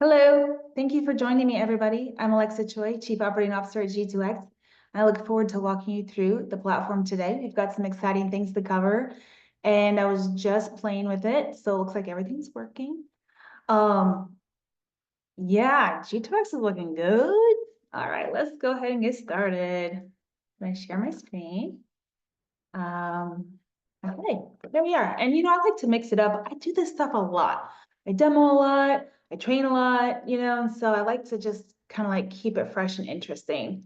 Hello, thank you for joining me, everybody. I'm Alexa Choi, Chief Operating Officer at G2X. I look forward to walking you through the platform today. We've got some exciting things to cover, and I was just playing with it, so it looks like everything's working. Um, yeah, G2X is looking good. All right, let's go ahead and get started. Can I share my screen? Okay, there we are. And I like to mix it up. I do this stuff a lot. I demo a lot, I train a lot, and so I like to just kind of like keep it fresh and interesting.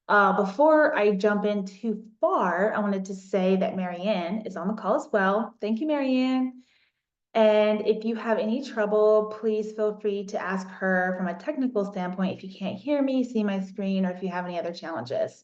Before I jump in too far, I wanted to say that Marianne is on the call as well. Thank you, Marianne. And if you have any trouble, please feel free to ask her from a technical standpoint if you can't hear me, see my screen, or if you have any other challenges.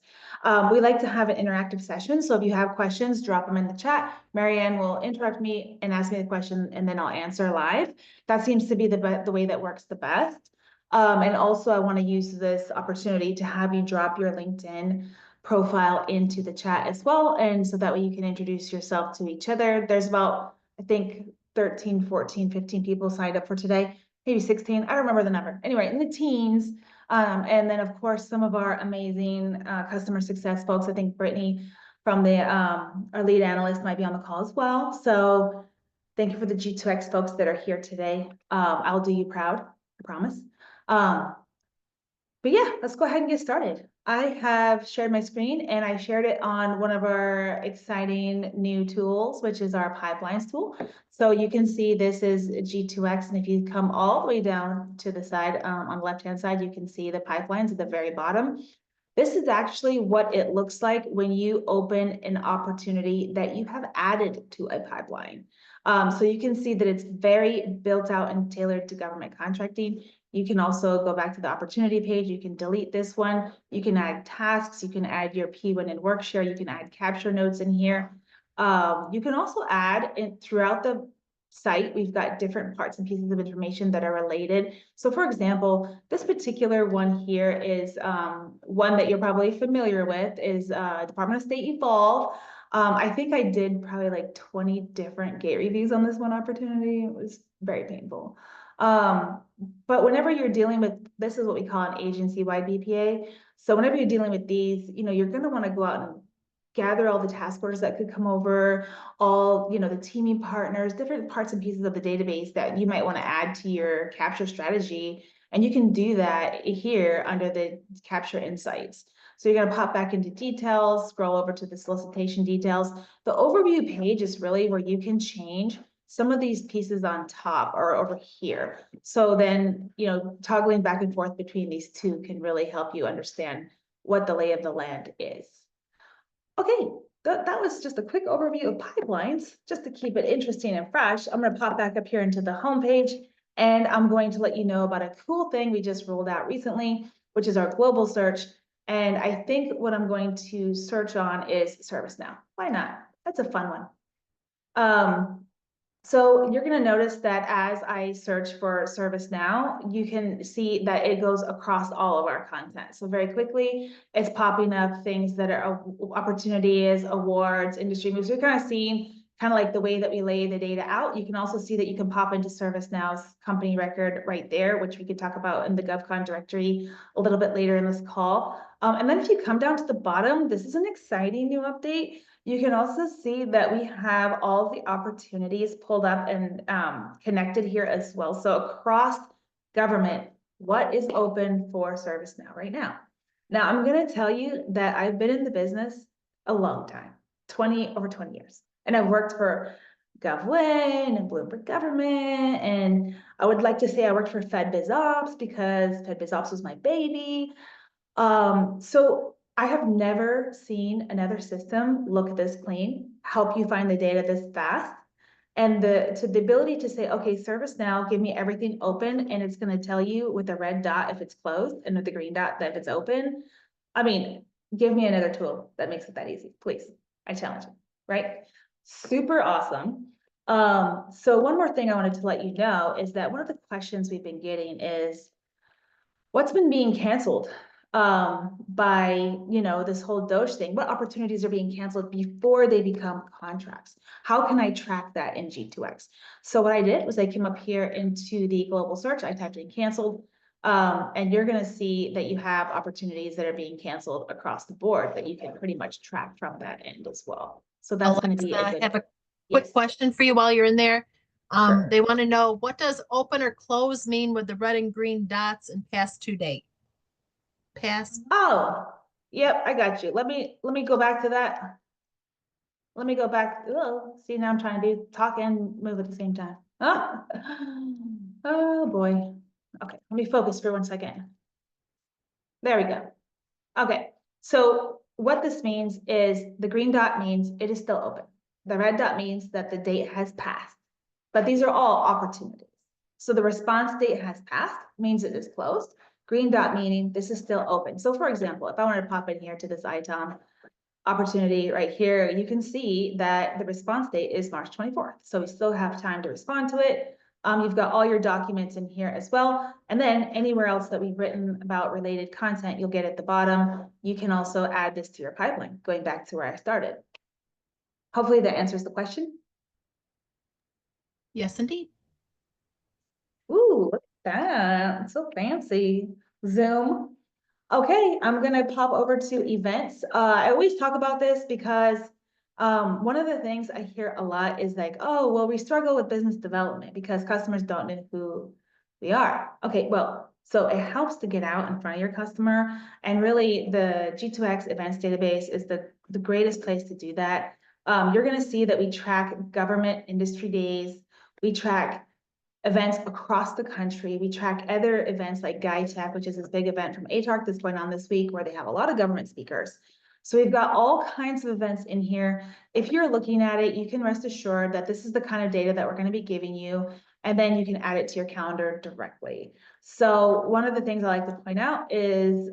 We like to have an interactive session, so if you have questions, drop them in the chat. Marianne will interrupt me and ask me the question, and then I'll answer live. That seems to be the way that works the best. And also, I want to use this opportunity to have you drop your LinkedIn profile into the chat as well, and so that way you can introduce yourself to each other. There's about, I think, 13, 14, 15 people signed up for today, maybe 16. I don't remember the number. Anyway, in the teens. And then, of course, some of our amazing customer success folks. I think Brittany from our lead analyst might be on the call as well. So thank you for the G2X folks that are here today. I'll do you proud, I promise. But yeah, let's go ahead and get started. I have shared my screen and I shared it on one of our exciting new tools, which is our pipelines tool. So you can see this is G2X. And if you come all the way down to the side, on the left-hand side, you can see the pipelines at the very bottom. This is actually what it looks like when you open an opportunity that you have added to a pipeline. So you can see that it's very built out and tailored to government contracting. You can also go back to the opportunity page. You can delete this one. You can add tasks. You can add your P1 and work share. You can add capture notes in here. You can also add throughout the site, we've got different parts and pieces of information that are related. So for example, this particular one here is one that you're probably familiar with is Department of State Evolve. I think I did probably like 20 different gate reviews on this one opportunity. It was very painful. But whenever you're dealing with, this is what we call an agency-wide BPA. So whenever you're dealing with these, you're going to want to go out and gather all the task orders that could come over, all, the teaming partners, different parts and pieces of the database that you might want to add to your capture strategy. And you can do that here under the capture insights. So you're going to pop back into details, scroll over to the solicitation details. The overview page is really where you can change some of these pieces on top or over here. So then, toggling back and forth between these two can really help you understand what the lay of the land is. Okay, that was just a quick overview of pipelines, just to keep it interesting and fresh. I'm going to pop back up here into the homepage, and I'm going to let you know about a cool thing we just rolled out recently, which is our global search. And I think what I'm going to search on is ServiceNow. Why not? That's a fun one. So you're going to notice that as I search for ServiceNow, you can see that it goes across all of our content. So very quickly, it's popping up things that are opportunities, awards, industry moves. We're kind of seeing kind of like the way that we lay the data out. You can also see that you can pop into ServiceNow's company record right there, which we could talk about in the GovCon directory a little bit later in this call. And then if you come down to the bottom, this is an exciting new update. You can also see that we have all the opportunities pulled up and connected here as well. So across government, what is open for ServiceNow right now? Now, I'm going to tell you that I've been in the business a long time, over 20 years. And I've worked for GovWin and Bloomberg Government. And I would like to say I worked for FedBizOps because FedBizOps was my baby. So I have never seen another system look this clean, help you find the data this fast. And the ability to say, okay, ServiceNow, give me everything open, and it's going to tell you with the red dot if it's closed and with the green dot that if it's open. I mean, give me another tool that makes it that easy, please. I challenge you, right? Super awesome. So one more thing I wanted to let you know is that one of the questions we've been getting is, what's been being canceled by, you know, this whole Doge thing. What opportunities are being canceled before they become contracts? How can I track that in G2X? So what I did was I came up here into the global search, I typed in canceled, and you're gonna see that you have opportunities that are being canceled across the board that you can pretty much track from that end as well. So that's gonna be a Alexa, I good. have a quick Yes, question for you while you're in there. sure. They want to know, what does open or close mean with the red and green dots and past due date? Past. Oh, yep, I got you. Let me go back to that. Let me go back. Oh, see, now I'm trying to talk and move at the same time. Ah. Oh, boy. Okay, let me focus for 1 second. There we go. Okay, so what this means is the green dot means it is still open. The red dot means that the date has passed, but these are all opportunities. So the response date has passed means it is closed. Green dot meaning this is still open. So for example, if I wanted to pop in here to this ITOM opportunity right here, you can see that the response date is March 24th. So we still have time to respond to it. You've got all your documents in here as well. And then anywhere else that we've written about related content, you'll get at the bottom. You can also add this to your pipeline, going back to where I started. Hopefully that answers the question. Yes, indeed. Ooh, look at that. It's so fancy. Zoom. Okay, I'm gonna pop over to events. I always talk about this because one of the things I hear a lot is like, oh, well, we struggle with business development because customers don't know who we are. Okay, well, so it helps to get out in front of your customer, and really the G2X events database is the greatest place to do that. You're gonna see that we track government industry days, we track events across the country. We track other events like GuideTech, which is this big event from ATARC that's going on this week where they have a lot of government speakers. So we've got all kinds of events in here. If you're looking at it, you can rest assured that this is the kind of data that we're going to be giving you, and then you can add it to your calendar directly. So one of the things I like to point out is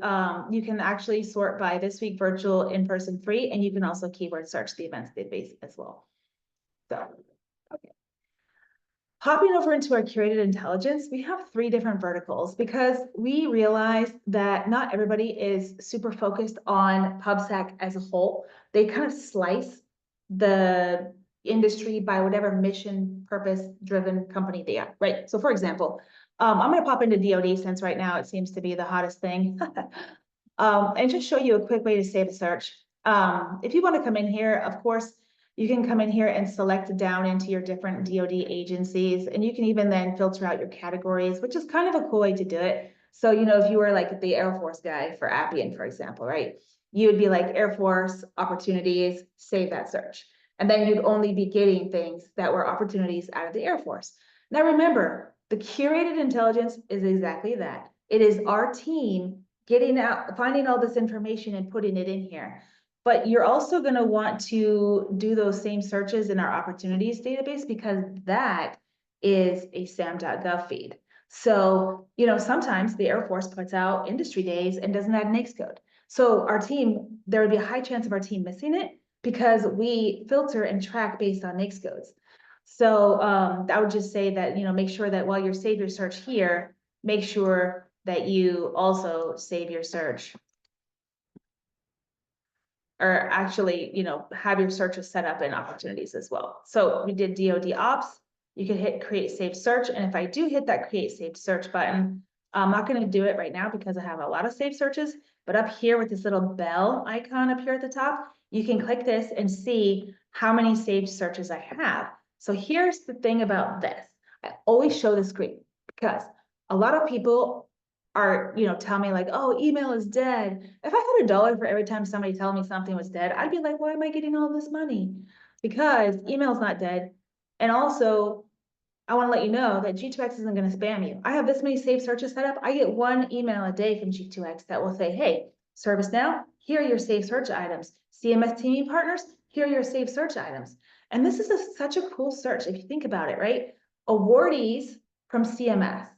you can actually sort by this week, virtual, in-person, free, and you can also keyword search the events database as well. So, okay. Hopping over into our curated intelligence, we have 3 different verticals because we realized that not everybody is super focused on PubSec as a whole. They kind of slice the industry by whatever mission, purpose driven company they are, right? So for example, I'm going to pop into DoD since right now it seems to be the hottest thing. And just show you a quick way to save a search. If you want to come in here, of course, you can come in here and select down into your different DoD agencies, and you can even then filter out your categories, which is kind of a cool way to do it. So, you know, if you were like the Air Force guy for Appian, for example, right? You would be like Air Force opportunities, save that search. And then you'd only be getting things that were opportunities out of the Air Force. Now, remember, the curated intelligence is exactly that. It is our team getting out, finding all this information and putting it in here. But you're also going to want to do those same searches in our opportunities database because that is a SAM.gov feed. So, you know, sometimes the Air Force puts out industry days and doesn't add NAICS code. So our team, there would be a high chance of our team missing it because we filter and track based on NAICS codes. So I would just say that, you know, make sure that while you save your search here, make sure that you also save your search or actually, you know, have your searches set up in opportunities as well. So we did DoD ops, you can hit create saved search. And if I do hit that create saved search button, I'm not going to do it right now because I have a lot of saved searches, but up here with this little bell icon up here at the top, you can click this and see how many saved searches I have. So here's the thing about this. I always show the screen because a lot of people are, you know, tell me like, oh, email is dead. If I had $1 for every time somebody tell me something was dead, I'd be like, why am I getting all this money? Because email is not dead. And also, I want to let you know that G2X isn't going to spam you. I have this many saved searches set up. I get 1 email a day from G2X that will say, hey, ServiceNow, here are your saved search items. CMS teaming partners, here are your saved search items. And this is such a cool search if you think about it, right? Awardees from CMS.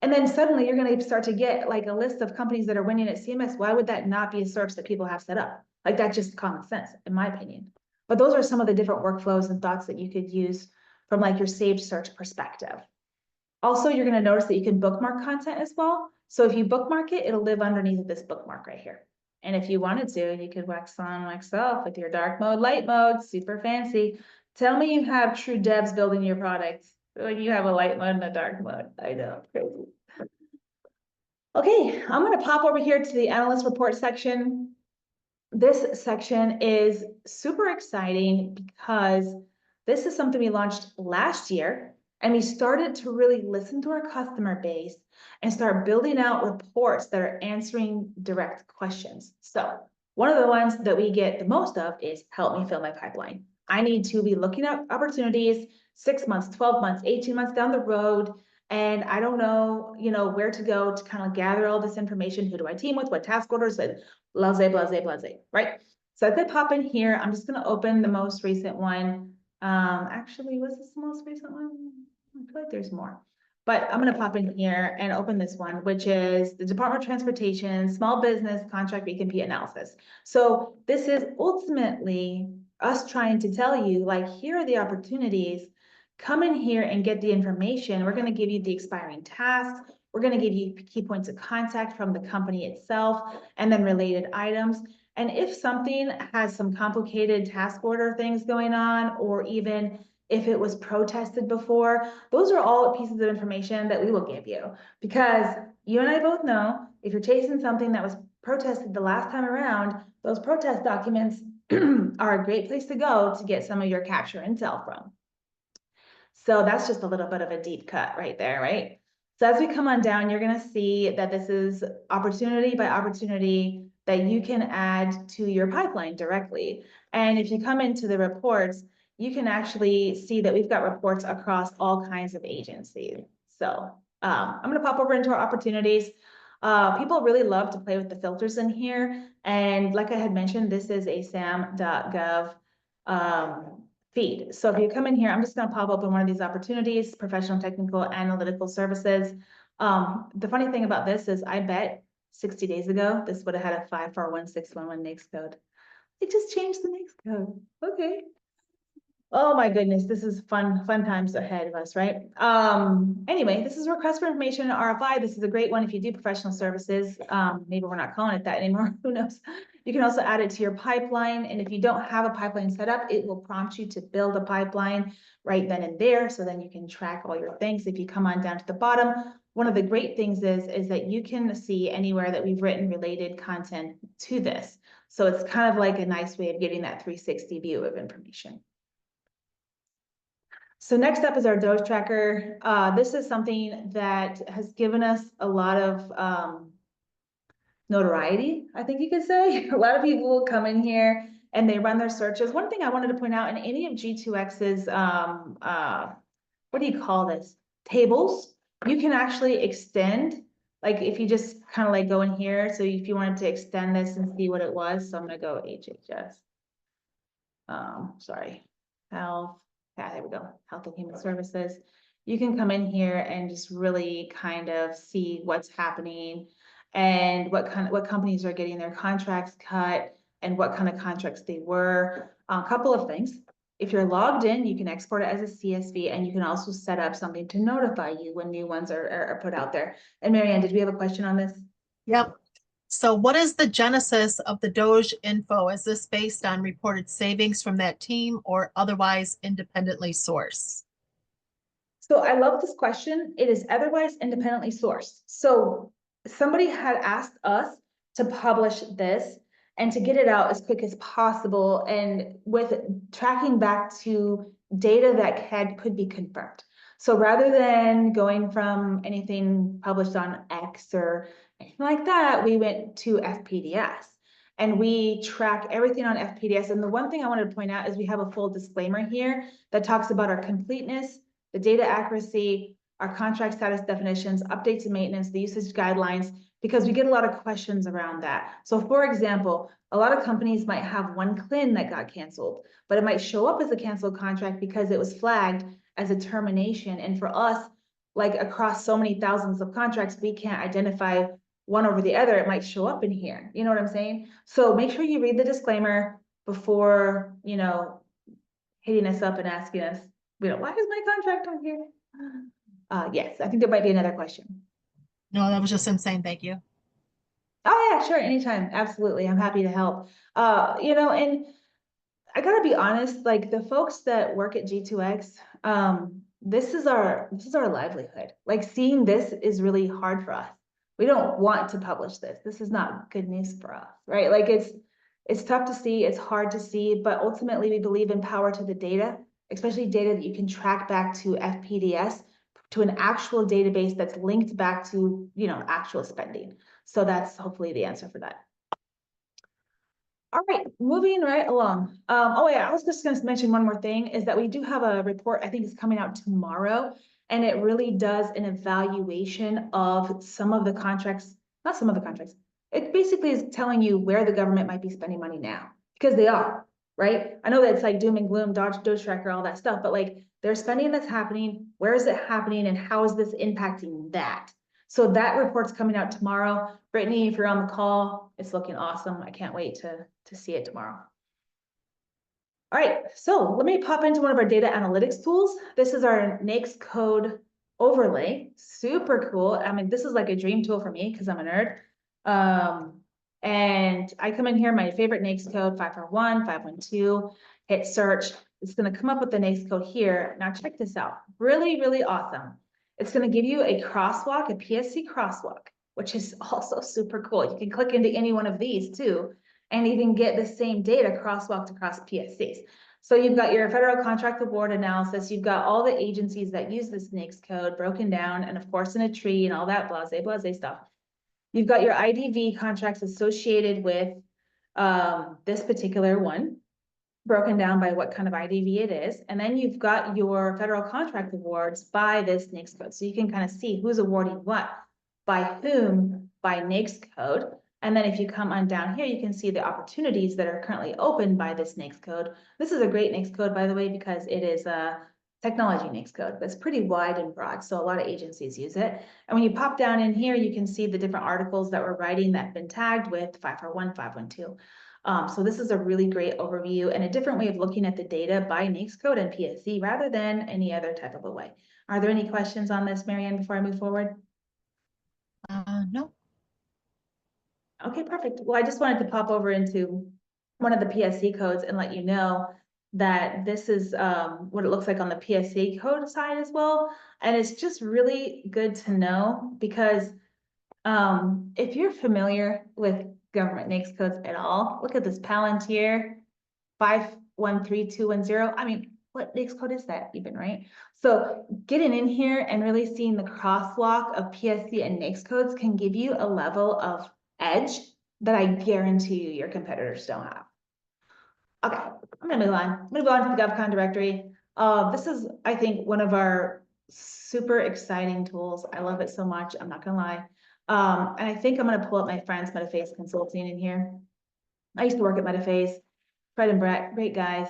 And then suddenly you're going to start to get like a list of companies that are winning at CMS. Why would that not be a search that people have set up? Like that's just common sense, in my opinion. But those are some of the different workflows and thoughts that you could use from like your saved search perspective. Also, you're going to notice that you can bookmark content as well. So if you bookmark it, it'll live underneath this bookmark right here. And if you wanted to, you could wax on, wax off with your dark mode, light mode, super fancy. Tell me you have true devs building your products when you have a light mode and a dark mode. I know, crazy. Okay, I'm gonna pop over here to the analyst report section. This section is super exciting because this is something we launched last year, and we started to really listen to our customer base and start building out reports that are answering direct questions. So one of the ones that we get the most of is help me fill my pipeline. I need to be looking at opportunities 6 months, 12 months, 18 months down the road. And I don't know, where to go to kind of gather all this information. Who do I team with? What task orders? And blase, blase, blase, right? So if I pop in here, I'm just gonna open the most recent one. Actually, was this the most recent one? I feel like there's more. But I'm gonna pop in here and open this one, which is the Department of Transportation Small Business Contract Recompete Analysis. So this is ultimately us trying to tell you, like, here are the opportunities. Come in here and get the information. We're gonna give you the expiring tasks. We're gonna give you key points of contact from the company itself and then related items. And if something has some complicated task order things going on, or even if it was protested before, those are all pieces of information that we will give you. Because you and I both know, if you're chasing something that was protested the last time around, those protest documents are a great place to go to get some of your capture intel from. So that's just a little bit of a deep cut right there, right? So as we come on down, you're gonna see that this is opportunity by opportunity that you can add to your pipeline directly. And if you come into the reports, you can actually see that we've got reports across all kinds of agencies. So I'm gonna pop over into our opportunities. People really love to play with the filters in here. And like I had mentioned, this is a sam.gov feed. So if you come in here, I'm just gonna pop open one of these opportunities, professional, technical, analytical services. The funny thing about this is I bet 60 days ago, this would have had a 54161 NAICS code. It just changed the NAICS code. Okay. Oh my goodness, this is fun times ahead of us, right? Anyway, this is request for information RFI. This is a great one if you do professional services. Maybe we're not calling it that anymore, who knows? You can also add it to your pipeline. And if you don't have a pipeline set up, it will prompt you to build a pipeline right then and there. So then you can track all your things. If you come on down to the bottom, one of the great things is that you can see anywhere that we've written related content to this. So it's kind of like a nice way of getting that 360 view of information. So next up is our dose tracker. This is something that has given us a lot of notoriety, I think you could say. A lot of people will come in here and they run their searches. One thing I wanted to point out in any of G2X's, what do you call this? Tables, you can actually extend, like if you just kind of like go in here. So if you wanted to extend this and see what it was, so I'm gonna go HHS. Sorry, health. Yeah, there we go. Health and Human Services. You can come in here and just really kind of see what's happening and what companies are getting their contracts cut and what kind of contracts they were. A couple of things. If you're logged in, you can export it as a CSV, and you can also set up something to notify you when new ones are put out there. And Marianne, did we have a question on this? Yep. So what is the genesis of the Doge info? Is this based on reported savings from that team or otherwise independently sourced? So I love this question. It is otherwise independently sourced. So somebody had asked us to publish this and to get it out as quick as possible, and with tracking back to data that could be confirmed. So rather than going from anything published on X or anything like that, we went to FPDS. And we track everything on FPDS. And the one thing I wanted to point out is we have a full disclaimer here that talks about our completeness, the data accuracy, our contract status definitions, updates and maintenance, the usage guidelines, because we get a lot of questions around that. So for example, a lot of companies might have one CLIN that got canceled, but it might show up as a canceled contract because it was flagged as a termination. And for us, like across so many thousands of contracts, we can't identify one over the other. It might show up in here. You know what I'm saying? So make sure you read the disclaimer before, hitting us up and asking us, why is my contract on here? Yes, I think there might be another question. No, that was just insane. Thank you. Oh yeah, sure, anytime. Absolutely. I'm happy to help. And I gotta be honest, like the folks that work at G2X, this is our livelihood. Like seeing this is really hard for us. We don't want to publish this. This is not good news for us, right? Like it's tough to see, it's hard to see, but ultimately we believe in power to the data, especially data that you can track back to FPDS, to an actual database that's linked back to, actual spending. So that's hopefully the answer for that. All right, moving right along. Oh yeah, I was just gonna mention one more thing is that we do have a report, I think it's coming out tomorrow, and it really does an evaluation of some of the contracts, not some of the contracts. It basically is telling you where the government might be spending money now, because they are, right? I know that it's like doom and gloom, Doge tracker, all that stuff, but like there's spending that's happening, where is it happening, and how is this impacting that? So that report's coming out tomorrow. Brittany, if you're on the call, it's looking awesome. I can't wait to see it tomorrow. All right, so let me pop into one of our data analytics tools. This is our NAICS code overlay. Super cool. I mean, this is like a dream tool for me because I'm a nerd. And I come in here, my favorite NAICS code, 541, 512, hit search. It's going to come up with the NAICS code here. Now check this out. Really, really awesome. It's going to give you a crosswalk, a PSC crosswalk, which is also super cool. You can click into any one of these too, and even get the same data crosswalked across PSCs. So you've got your federal contract award analysis, you've got all the agencies that use this NAICS code broken down, and of course in a tree and all that blase stuff. You've got your IDV contracts associated with this particular one, broken down by what kind of IDV it is. And then you've got your federal contract awards by this NAICS code. So you can kind of see who's awarding what, by whom, by NAICS code. And then if you come on down here, you can see the opportunities that are currently open by this NAICS code. This is a great NAICS code, by the way, because it is a technology NAICS code, but it's pretty wide and broad. So a lot of agencies use it. And when you pop down in here, you can see the different articles that we're writing that have been tagged with 541, 512. So this is a really great overview and a different way of looking at the data by NAICS code and PSC rather than any other type of a way. Are there any questions on this, Marianne, before I move forward? No. Okay, perfect. Well, I just wanted to pop over into one of the PSC codes and let you know that this is what it looks like on the PSC code side as well. And it's just really good to know because if you're familiar with government NAICS codes at all, look at this Palantir 513210. I mean, what NAICS code is that even, right? So getting in here and really seeing the crosswalk of PSC and NAICS codes can give you a level of edge that I guarantee you your competitors don't have. Okay, I'm gonna move on. Move on to the GovCon directory. This is, I think, one of our super exciting tools. I love it so much. I'm not gonna lie. And I think I'm gonna pull up my friends Metaphase Consulting in here. I used to work at Metaphase. Fred and Brett, great guys.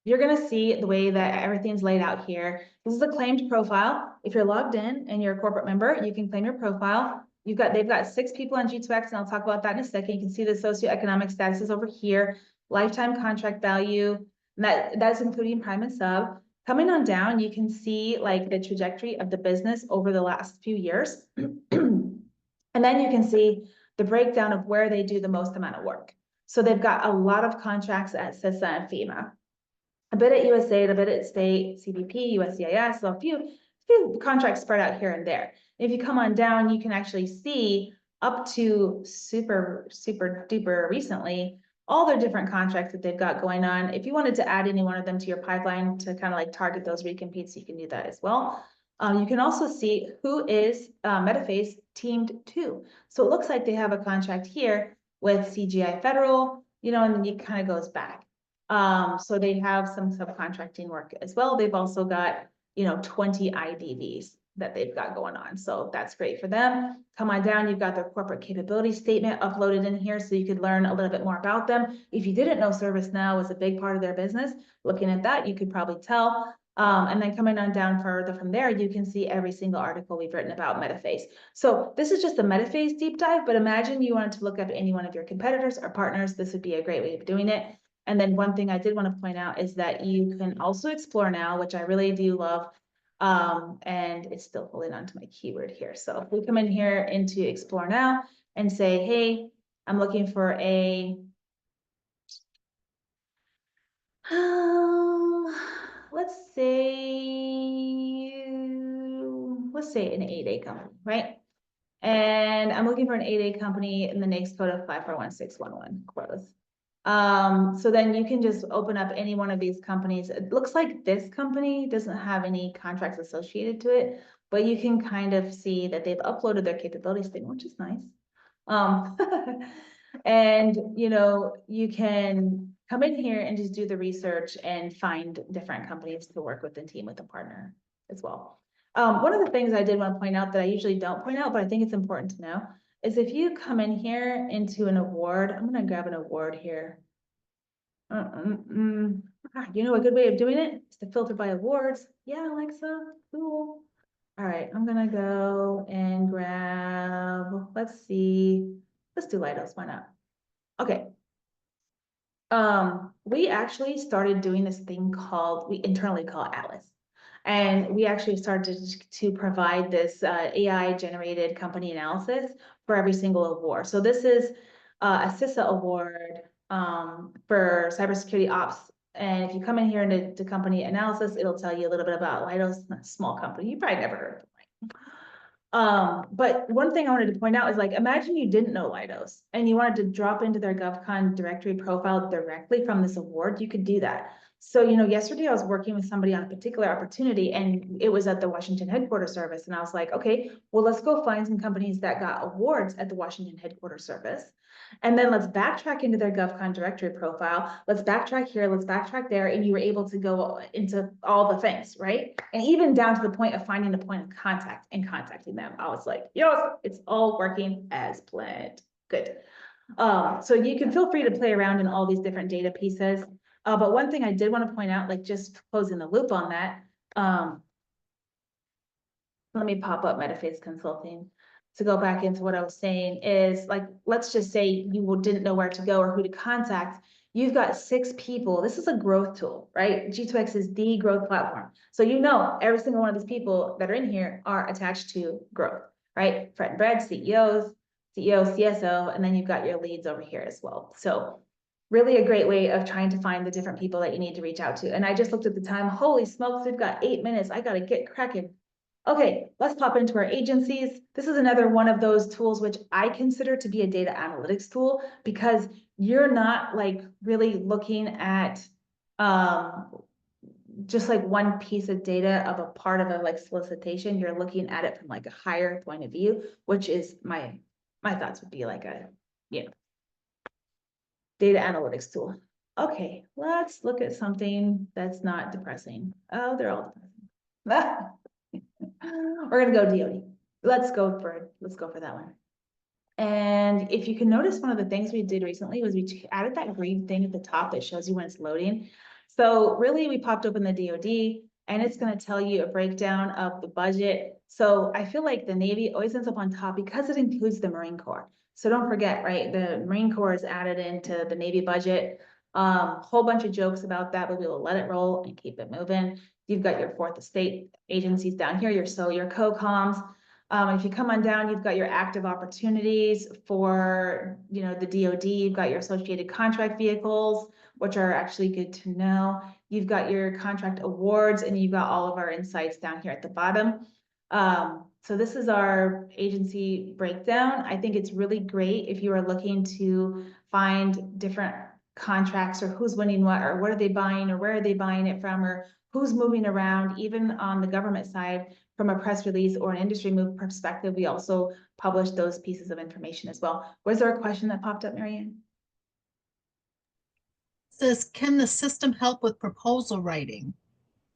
You're gonna see the way that everything's laid out here. This is a claimed profile. If you're logged in and you're a corporate member, you can claim your profile. They've got 6 people on G2X, and I'll talk about that in a second. You can see the socioeconomic statuses over here, lifetime contract value, and that's including prime and sub. Coming on down, you can see like the trajectory of the business over the last few years. And then you can see the breakdown of where they do the most amount of work. So they've got a lot of contracts at CISA and FEMA, a bit at USAID, a bit at state, CBP, USCIS, so a few contracts spread out here and there. If you come on down, you can actually see up to super duper recently, all their different contracts that they've got going on. If you wanted to add any one of them to your pipeline to kind of like target those recompetes, you can do that as well. You can also see who is Metaphase teamed to. So it looks like they have a contract here with CGI Federal, and then it kind of goes back. So they have some subcontracting work as well. They've also got, 20 IDVs that they've got going on. So that's great for them. Come on down, you've got their corporate capability statement uploaded in here so you could learn a little bit more about them. If you didn't know ServiceNow was a big part of their business, looking at that, you could probably tell. And then coming on down further from there, you can see every single article we've written about Metaphase. So this is just a Metaphase deep dive, but imagine you wanted to look up any one of your competitors or partners. This would be a great way of doing it. And then one thing I did want to point out is that you can also explore now, which I really do love. And it's still holding on to my keyword here. So if we come in here into Explore Now and say, hey, I'm looking for a, let's say an 8A company, right? And I'm looking for an 8A company in the NAICS code of 541611 close. So then you can just open up any one of these companies. It looks like this company doesn't have any contracts associated to it, but you can kind of see that they've uploaded their capability statement, which is nice. And you can come in here and just do the research and find different companies to work with and team with a partner as well. One of the things I did want to point out that I usually don't point out, but I think it's important to know, is if you come in here into an award, I'm gonna grab an award here. A good way of doing it is to filter by awards. Yeah, Alexa, cool. All right, I'm gonna go and grab, let's do Leidos, why not? Okay. We actually started doing this thing we internally call Atlas. And we actually started to provide this AI generated company analysis for every single award. So this is a CISA award for cybersecurity ops. And if you come in here into company analysis, it'll tell you a little bit about Leidos, a small company. You probably never heard of them. But one thing I wanted to point out is, like, imagine you didn't know Leidos and you wanted to drop into their GovCon directory profile directly from this award, you could do that. So, yesterday I was working with somebody on a particular opportunity and it was at the Washington headquarters service. And I was like, okay, well, let's go find some companies that got awards at the Washington headquarters service. And then let's backtrack into their GovCon directory profile. Let's backtrack here, let's backtrack there. And you were able to go into all the things, right? And even down to the point of finding the point of contact and contacting them. I was like, yes, it's all working as planned. Good. So you can feel free to play around in all these different data pieces. But one thing I did want to point out, like just closing the loop on that, let me pop up Metaphase Consulting to go back into what I was saying is, like, let's just say you didn't know where to go or who to contact. You've got 6 people. This is a growth tool, right? G2X is the growth platform. So every single one of these people that are in here are attached to growth, right? Fred and Brad, CEO, CSO, and then you've got your leads over here as well. So really a great way of trying to find the different people that you need to reach out to. And I just looked at the time. Holy smokes, we've got 8 minutes. I got to get cracking. Okay, let's pop into our agencies. This is another one of those tools which I consider to be a data analytics tool, because you're not like really looking at just like one piece of data of a part of a like solicitation. You're looking at it from like a higher point of view, which is my thoughts would be like a data analytics tool. Okay, let's look at something that's not depressing. Oh, they're all depressing. We're gonna go DoD. Let's go for that one. And if you can notice, one of the things we did recently was we added that green thing at the top that shows you when it's loading. So really, we popped open the DoD and it's going to tell you a breakdown of the budget. So I feel like the Navy always ends up on top because it includes the Marine Corps. So don't forget, right? The Marine Corps is added into the Navy budget. Whole bunch of jokes about that, but we will let it roll and keep it moving. You've got your fourth estate agencies down here, your COCOMs. If you come on down, you've got your active opportunities for, the DoD. You've got your associated contract vehicles, which are actually good to know. You've got your contract awards, and you've got all of our insights down here at the bottom. So this is our agency breakdown. I think it's really great if you are looking to find different contracts, or who's winning what, or what are they buying, or where are they buying it from, or who's moving around. Even on the government side, from a press release or an industry move perspective, we also publish those pieces of information as well. Was there a question that popped up, Marianne? Says, can the system help with proposal writing?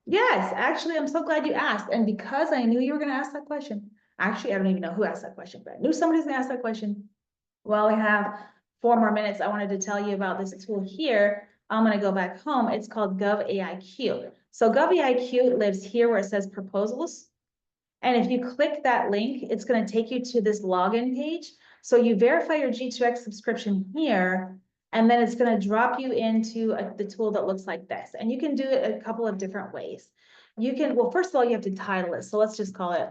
Yes, actually, I'm so glad you asked. And because I knew you were going to ask that question, actually, I don't even know who asked that question, but I knew somebody's going to ask that question. Well, we have 4 more minutes. I wanted to tell you about this tool here. I'm going to go back home. It's called GovAIQ. So GovAIQ lives here where it says proposals. And if you click that link, it's going to take you to this login page. So you verify your G2X subscription here, and then it's going to drop you into the tool that looks like this. And you can do it a couple of different ways. you can, well, first of all, you have to title it. So let's just call it,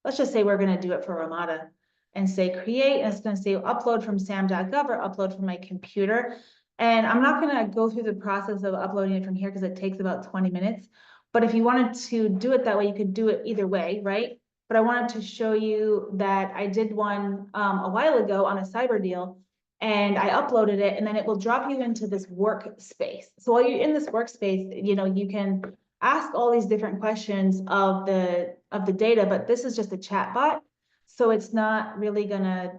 let's just say we're gonna do it for Ramada and say create, and it's gonna say upload from sam.gov or upload from my computer. And I'm not gonna go through the process of uploading it from here because it takes about 20 minutes. But if you wanted to do it that way, you could do it either way, right? But I wanted to show you that I did one a while ago on a cyber deal, and I uploaded it, and then it will drop you into this workspace. So while you're in this workspace, you know, you can ask all these different questions of the data, but this is just a chat bot. So it's not really gonna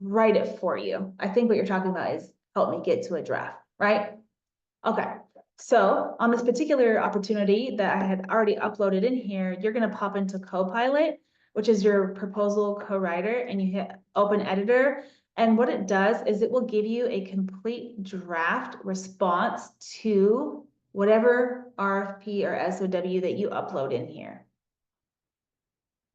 write it for you. I think what you're talking about is help me get to a draft, right? Okay, so on this particular opportunity that I had already uploaded in here, you're gonna pop into Copilot, which is your proposal co-writer, and you hit open editor. And what it does is it will give you a complete draft response to whatever RFP or SOW that you upload in here.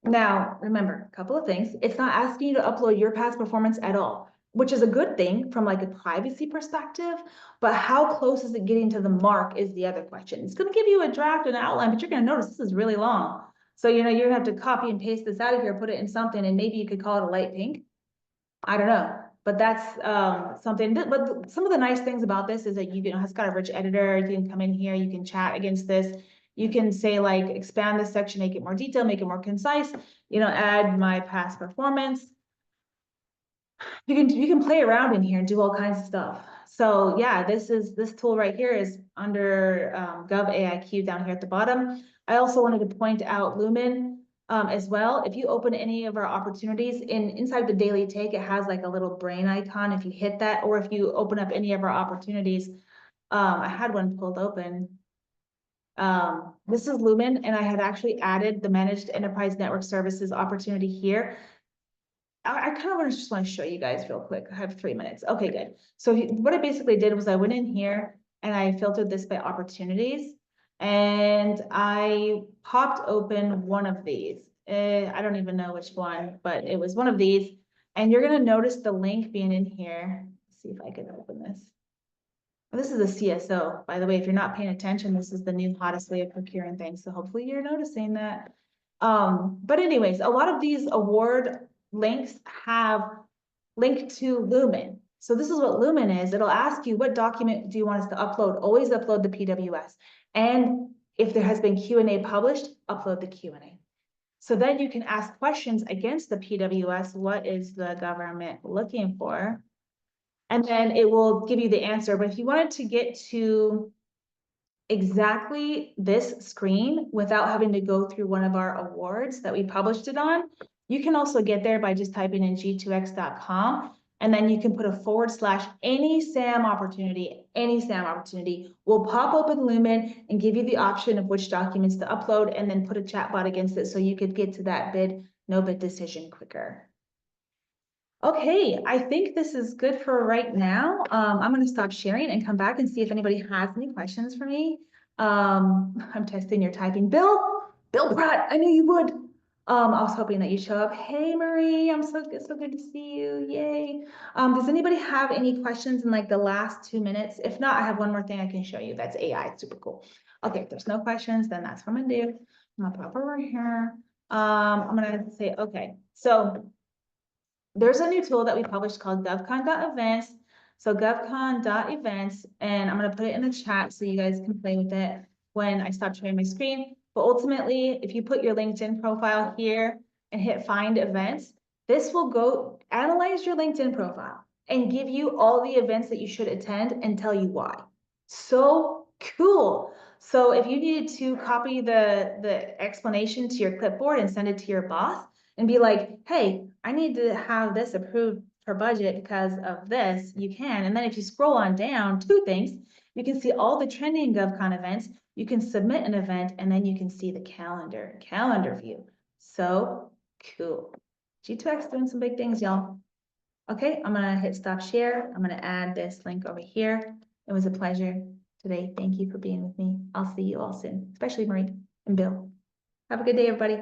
Now, remember, a couple of things. It's not asking you to upload your past performance at all, which is a good thing from like a privacy perspective, but how close is it getting to the mark is the other question. It's gonna give you a draft and outline, but you're gonna notice this is really long. So, you know, you're gonna have to copy and paste this out of here, put it in something, and maybe you could call it a light pink. I don't know, but that's something, but some of the nice things about this is that you can, it's got a rich editor, you can come in here, you can chat against this. You can say like, expand this section, make it more detailed, make it more concise, you know, add my past performance. You can play around in here and do all kinds of stuff. So yeah, this tool right here is under Gov AIQ down here at the bottom. I also wanted to point out Lumen as well. If you open any of our opportunities inside the daily take, it has like a little brain icon. If you hit that, or if you open up any of our opportunities, I had one pulled open. This is Lumen, and I had actually added the Managed Enterprise Network Services opportunity here. I kind of just want to show you guys real quick. I have 3 minutes. Okay, good. So what I basically did was I went in here and I filtered this by opportunities, and I popped open one of these. I don't even know which one, but it was one of these. And you're gonna notice the link being in here. Let's see if I can open this. This is a CSO, by the way. If you're not paying attention, this is the new hottest way of procuring things. So hopefully you're noticing that. But anyways, a lot of these award links have linked to Lumen. So this is what Lumen is. It'll ask you, what document do you want us to upload? Always upload the PWS. And if there has been Q&A published, upload the Q&A. So then you can ask questions against the PWS. What is the government looking for? And then it will give you the answer. But if you wanted to get to exactly this screen without having to go through one of our awards that we published it on, you can also get there by just typing in G2X.com. And then you can put a / any SAM opportunity will pop open Lumen and give you the option of which documents to upload, and then put a chatbot against it so you could get to that bid, no bid decision quicker. Okay, I think this is good for right now. I'm gonna stop sharing and come back and see if anybody has any questions for me. I'm testing your typing. Bill Pratt, I knew you would. I was hoping that you'd show up. Hey, Marie, I'm so good to see you. Yay. Does anybody have any questions in like the last 2 minutes? If not, I have one more thing I can show you. That's AI, it's super cool. Okay, if there's no questions, then that's what I'm gonna do. I'm gonna pop over here. I'm gonna say, okay, so there's a new tool that we published called govcon.events. So govcon.events, and I'm gonna put it in the chat so you guys can play with it when I stop sharing my screen. But ultimately, if you put your LinkedIn profile here and hit find events, this will go analyze your LinkedIn profile and give you all the events that you should attend and tell you why. So cool. So if you needed to copy the explanation to your clipboard and send it to your boss and be like, hey, I need to have this approved for budget because of this, you can. And then if you scroll on down, 2 things, you can see all the trending GovCon events, you can submit an event, and then you can see the calendar view. So cool. G2X doing some big things, y'all. Okay, I'm gonna hit stop share. I'm gonna add this link over here. It was a pleasure today. Thank you for being with me. I'll see you all soon, especially Marie and Bill. Have a good day, everybody.